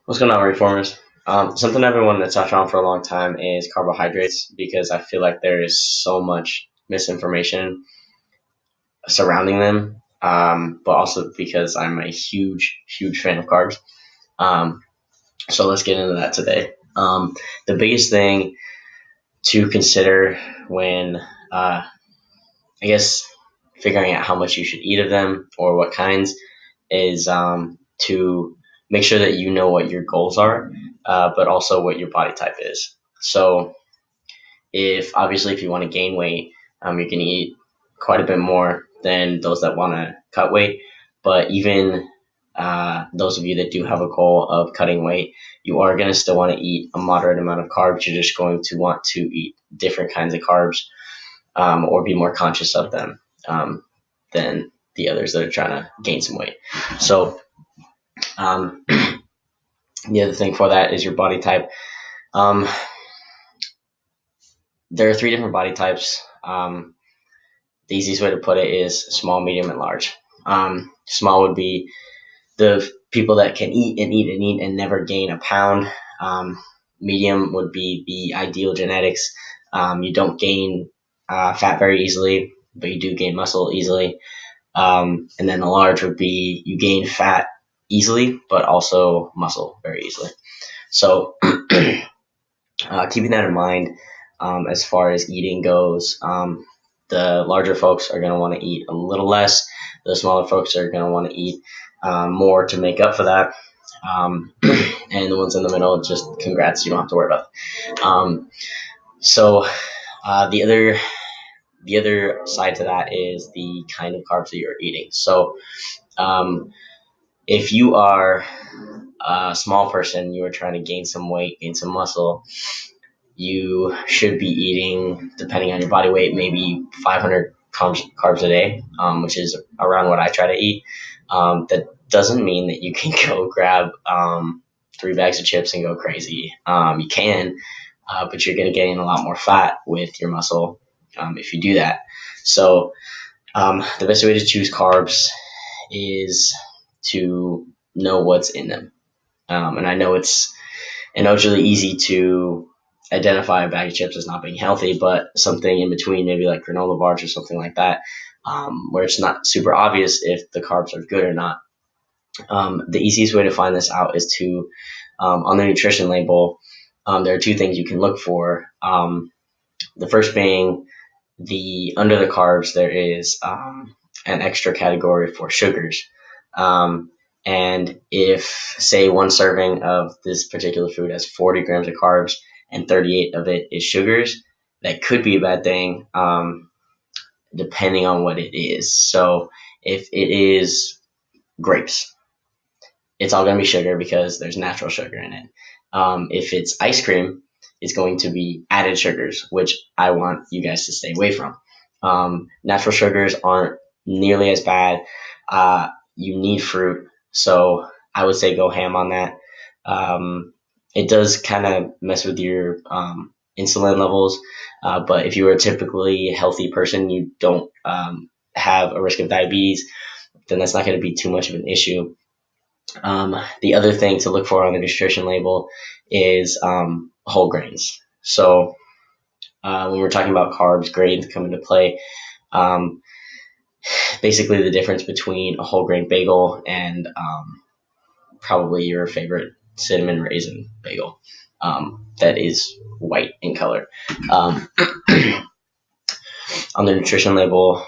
What's going on, reformers? Something I've been wanting to touch on for a long time is carbohydrates because I feel like there is so much misinformation surrounding them, but also because I'm a huge fan of carbs. Um, so let's get into that today. The biggest thing to consider when, I guess, figuring out how much you should eat of them or what kinds is to make sure that you know what your goals are, but also what your body type is. So if you want to gain weight, you can eat quite a bit more than those that want to cut weight. But even those of you that do have a goal of cutting weight, you are going to still want to eat a moderate amount of carbs. You're just going to want to eat different kinds of carbs, or be more conscious of them than the others that are trying to gain some weight. So um, the other thing for that is your body type. Um, there are three different body types. The easiest way to put it is small, medium, and large. Small would be the people that can eat and eat and eat and never gain a pound. Medium would be the ideal genetics. You don't gain fat very easily, but you do gain muscle easily. And then the large would be you gain fat easily, but also muscle very easily. So keeping that in mind, as far as eating goes, the larger folks are going to want to eat a little less. The smaller folks are going to want to eat more to make up for that. And the ones in the middle, just congrats, you don't have to worry about it. So the other side to that is the kind of carbs that you're eating. So if you are a small person, you are trying to gain some weight, gain some muscle, you should be eating, depending on your body weight, maybe 500 carbs a day, which is around what I try to eat. That doesn't mean that you can go grab 3 bags of chips and go crazy. You can, but you're going to gain a lot more fat with your muscle if you do that. So the best way to choose carbs is to know what's in them. And I know it's really easy to identify a bag of chips as not being healthy, but something in between, maybe like granola bars or something like that, where it's not super obvious if the carbs are good or not. The easiest way to find this out is to, on the nutrition label, there are 2 things you can look for. The first being under the carbs, there is an extra category for sugars. And if, say, 1 serving of this particular food has 40 grams of carbs and 38 of it is sugars, that could be a bad thing, depending on what it is. So if it is grapes, it's all going to be sugar because there's natural sugar in it. If it's ice cream, it's going to be added sugars, which I want you guys to stay away from. Natural sugars aren't nearly as bad. You need fruit, so I would say go ham on that. It does kind of mess with your insulin levels, but if you are a typically healthy person, you don't have a risk of diabetes, then that's not going to be too much of an issue. The other thing to look for on the nutrition label is whole grains. So when we're talking about carbs, grains come into play. Basically, the difference between a whole grain bagel and probably your favorite cinnamon raisin bagel that is white in color. On the nutrition label,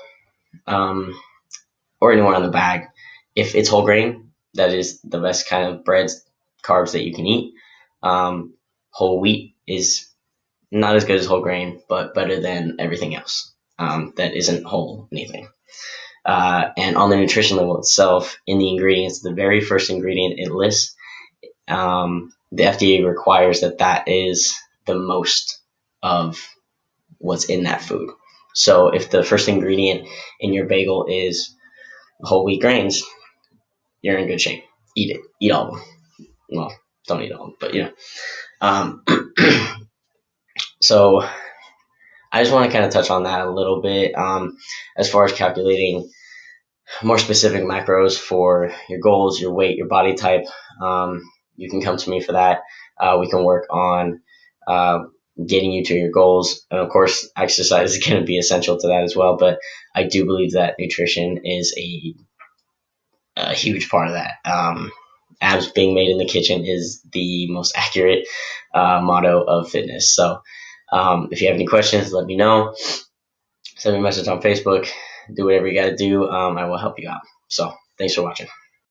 or anywhere on the bag, if it's whole grain, that is the best kind of breads, carbs that you can eat. Whole wheat is not as good as whole grain, but better than everything else that isn't whole anything. And on the nutrition label itself, in the ingredients, the very first ingredient it lists, the FDA requires that is the most of what's in that food. So if the first ingredient in your bagel is whole wheat grains, you're in good shape. Eat it. Eat all of them. Well, don't eat all of them, but you know. So I just want to kind of touch on that a little bit as far as calculating more specific macros for your goals, your weight, your body type. you can come to me for that. We can work on getting you to your goals. And of course, exercise is going to be essential to that as well. But I do believe that nutrition is a huge part of that. Abs being made in the kitchen is the most accurate motto of fitness. So if you have any questions, let me know. Send me a message on Facebook. Do whatever you got to do. I will help you out. So thanks for watching.